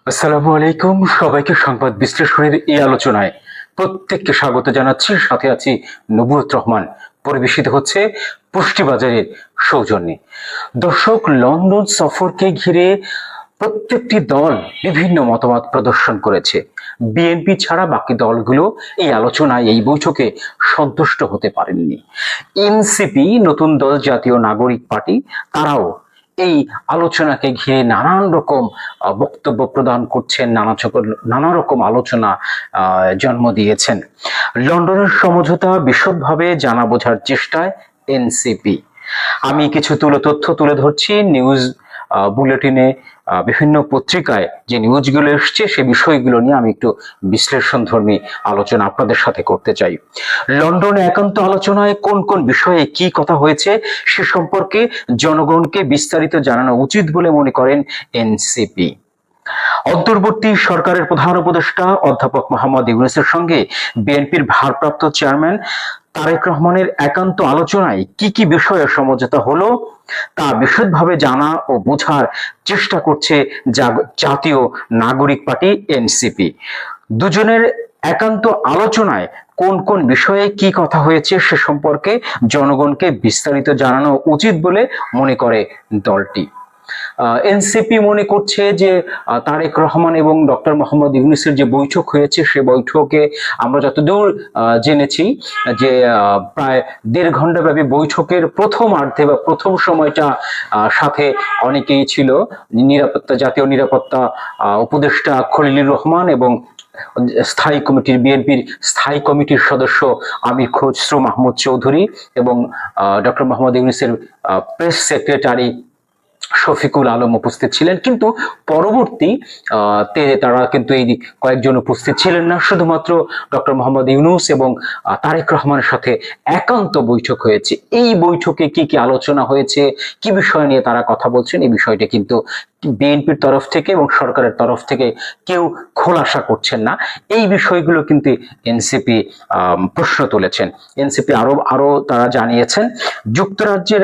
আসসালামু আলাইকুম, সবাইকে সংবাদ বিশ্লেষণের এই আলোচনায় প্রত্যেককে স্বাগত জানাচ্ছি। সাথে আছি নবুয়ত রহমান। পরিবেশিত হচ্ছে পুষ্টিবাজারের সৌজন্যে। দর্শক, লন্ডন সফরকে ঘিরে প্রত্যেকটি দল বিভিন্ন মতামত প্রদর্শন করেছে। বিএনপি ছাড়া বাকি দলগুলো এই আলোচনায়, এই বৈঠকে সন্তুষ্ট হতে পারেননি। এনসিপি, নতুন দল জাতীয় নাগরিক পার্টি, তারাও এই আলোচনাকে ঘিরে নানান রকম বক্তব্য প্রদান করছেন, নানা রকম আলোচনা জন্ম দিয়েছেন। লন্ডনের সমঝোতা বিশদভাবে জানা বোঝার চেষ্টায় এনসিপি। আমি কিছু তথ্য তুলে ধরছি নিউজ বুলেটিনে, বিভিন্ন পত্রিকায় যে নিউজগুলো এসছে সে বিষয়গুলো নিয়ে আমি একটু বিশ্লেষণধর্মী আলোচনা আপনাদের সাথে করতে চাই। লন্ডনে একান্ত আলোচনায় কোন কোন বিষয়ে কি কথা হয়েছে সে সম্পর্কে জনগণকে বিস্তারিত জানানো উচিত বলে মনে করেন এনসিপি। অন্তর্বর্তী সরকারের প্রধান উপদেষ্টা অধ্যাপক মোহাম্মদ ইউনূসের সঙ্গে বিএনপির ভারপ্রাপ্ত চেয়ারম্যান তারেক রহমানের একান্ত আলোচনায় কি কি বিষয়ে সমঝোতা হলো তা বিশদভাবে জানা ও বোঝার চেষ্টা করছে জাতীয় নাগরিক পার্টি এনসিপি। দুজনের একান্ত আলোচনায় কোন কোন বিষয়ে কি কথা হয়েছে সে সম্পর্কে জনগণকে বিস্তারিত জানানো উচিত বলে মনে করে দলটি। এনসিপি মনে করছে যে তারেক রহমান এবং ডক্টর মোহাম্মদ ইউনূসের যে বৈঠক হয়েছে সে বৈঠকে আমরা যতদূর জেনেছি যে প্রায় 1.5 ঘন্টা ব্যাপী বৈঠকের প্রথমার্ধে বা প্রথম সময়টা সাথে অনেকেই ছিল। জাতীয় নিরাপত্তা উপদেষ্টা খলিলুর রহমান এবং বিএনপির স্থায়ী কমিটির সদস্য আমির খসরু মাহমুদ চৌধুরী এবং ডক্টর মোহাম্মদ ইউনূসের প্রেস সেক্রেটারি শফিকুল আলম উপস্থিত ছিলেন। কিন্তু পরবর্তী তারা কিন্তু এই কয়েকজন উপস্থিত ছিলেন না। শুধুমাত্র ডক্টর মোহাম্মদ ইউনূস এবং তারেক রহমানের সাথে একান্ত বৈঠক হয়েছে। এই বৈঠকে কি কি আলোচনা হয়েছে, কি বিষয় নিয়ে তারা কথা বলছেন, এই বিষয়টা কিন্তু বিএনপির তরফ থেকে এবং সরকারের তরফ থেকে কেউ খোলাসা করছেন না। এই বিষয়গুলো কিন্তু এনসিপি প্রশ্ন তুলেছেন। এনসিপি আরো তারা জানিয়েছেন যুক্তরাজ্যের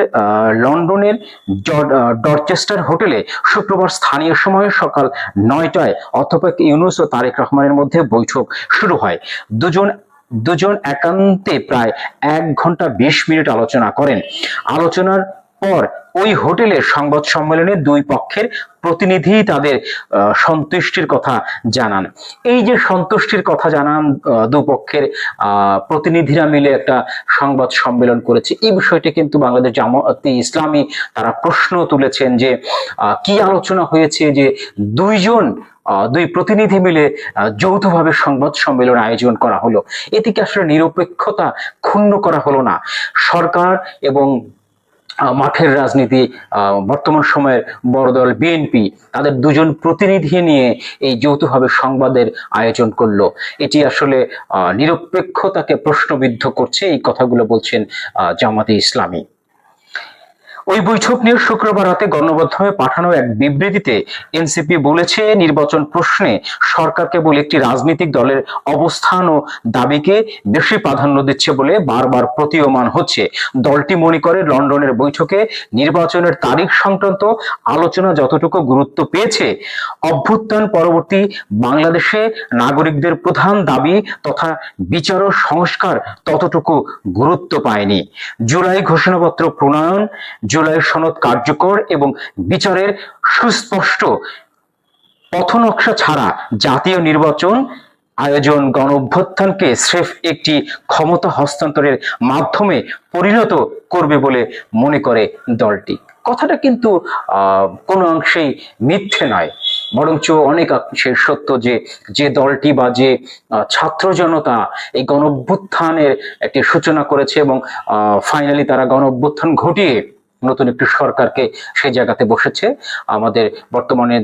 লন্ডনের ডরচেস্টার হোটেলে শুক্রবার স্থানীয় সময় সকাল 9টায় অধ্যাপক ইউনূস ও তারেক রহমানের মধ্যে বৈঠক শুরু হয়। দুজন একান্তে প্রায় 1 ঘন্টা 20 মিনিট আলোচনা করেন। আলোচনার পর ওই হোটেলের সংবাদ সম্মেলনে দুই পক্ষের প্রতিনিধি তাদের সন্তুষ্টির কথা জানান। এই যে সন্তুষ্টির কথা জানান, দুপক্ষের প্রতিনিধিরা মিলে একটা সংবাদ সম্মেলন করেছে, এই বিষয়টি কিন্তু বাংলাদেশ জামায়াতে ইসলামী তারা প্রশ্ন তুলেছেন যে কি আলোচনা হয়েছে যে দুই প্রতিনিধি মিলে যৌথভাবে সংবাদ সম্মেলন আয়োজন করা হলো। এতে কি আসলে নিরপেক্ষতা ক্ষুণ্ণ করা হলো না? সরকার এবং মাঠের রাজনীতি, বর্তমান সময়ের বড় দল বিএনপি তাদের দুজন প্রতিনিধি নিয়ে এই যৌথভাবে সংবাদের আয়োজন করলো। এটি আসলে নিরপেক্ষতাকে প্রশ্নবিদ্ধ করছে, এই কথাগুলো বলছেন জামাতে ইসলামী। ওই বৈঠক নিয়ে শুক্রবার রাতে গণমাধ্যমে পাঠানো এক বিবৃতিতে এনসিপি বলেছে, নির্বাচন প্রশ্নে সরকার কেবল একটি রাজনৈতিক দলের অবস্থান ও দাবিকে বেশি প্রাধান্য দিচ্ছে বলে বারবার প্রতীয়মান হচ্ছে। দলটি মনে করে লন্ডনের বৈঠকে নির্বাচনের তারিখ সংক্রান্ত আলোচনা যতটুকু গুরুত্ব পেয়েছে, অভ্যুত্থান পরবর্তী বাংলাদেশে নাগরিকদের প্রধান দাবি তথা বিচার ও সংস্কার ততটুকু গুরুত্ব পায়নি। জুলাই ঘোষণাপত্র প্রণয়ন, জুলাই সনদ কার্যকর এবং বিচারের সুস্পষ্ট পথনকশা ছাড়া জাতীয় নির্বাচন আয়োজন গণঅভ্যুত্থানকে স্রেফ একটি ক্ষমতা হস্তান্তরের মাধ্যমে পরিণত করবে বলে মনে করে দলটি। কথাটা কিন্তু কোনো অংশেই মিথ্যে নয়, বরঞ্চ অনেক অংশে সত্য যে যে দলটি বা যে ছাত্র জনতা এই গণঅভ্যুত্থানের একটি সূচনা করেছে এবং ফাইনালি তারা গণঅভ্যুত্থান ঘটিয়ে নতুন একটি সরকারকে সেই জায়গাতে বসেছে, আমাদের বর্তমানে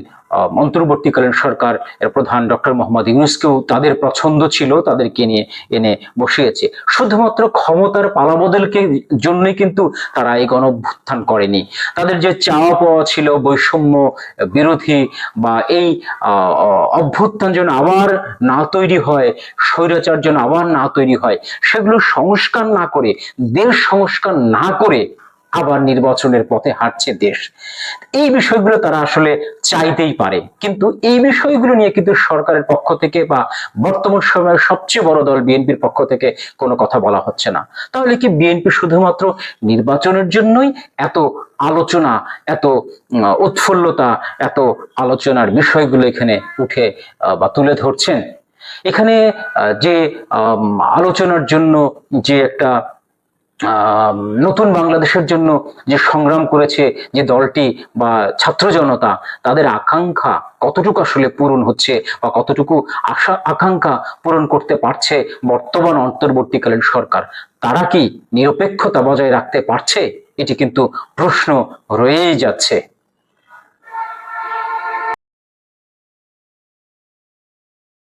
অন্তর্বর্তীকালীন সরকার এর প্রধান ডক্টর মোহাম্মদ ইউনূসকেও তাদের পছন্দ ছিল, তাদেরকে নিয়ে এনে বসিয়েছে। শুধুমাত্র ক্ষমতার পালাবদলকে জন্যই কিন্তু তারা এই গণঅভ্যুত্থান করেনি। তাদের যে চাওয়া পাওয়া ছিল বৈষম্য বিরোধী বা এই অভ্যুত্থান যেন আবার না তৈরি হয়, স্বৈরাচার যেন আবার না তৈরি হয়, সেগুলো সংস্কার না করে, দেশ সংস্কার না করে আবার নির্বাচনের পথে হাঁটছে দেশ। এই বিষয়গুলো তারা আসলে চাইতেই পারে, কিন্তু এই বিষয়গুলো নিয়ে কিন্তু সরকারের পক্ষ থেকে বা বর্তমান সময়ের সবচেয়ে বড় দল বিএনপির পক্ষ থেকে কোনো কথা বলা হচ্ছে না। তাহলে কি বিএনপি শুধুমাত্র নির্বাচনের জন্যই এত আলোচনা, এত উৎফুল্লতা, এত আলোচনার বিষয়গুলো এখানে উঠে বা তুলে ধরছেন? এখানে যে আলোচনার জন্য যে একটা নতুন বাংলাদেশের জন্য যে সংগ্রাম করেছে যে দলটি বা ছাত্র জনতা, তাদের আকাঙ্ক্ষা কতটুকু আসলে পূরণ হচ্ছে বা কতটুকু আকাঙ্ক্ষা পূরণ করতে পারছে বর্তমান অন্তর্বর্তীকালীন সরকার? তারা কি নিরপেক্ষতা বজায় রাখতে পারছে? এটি কিন্তু প্রশ্ন রয়েই যাচ্ছে।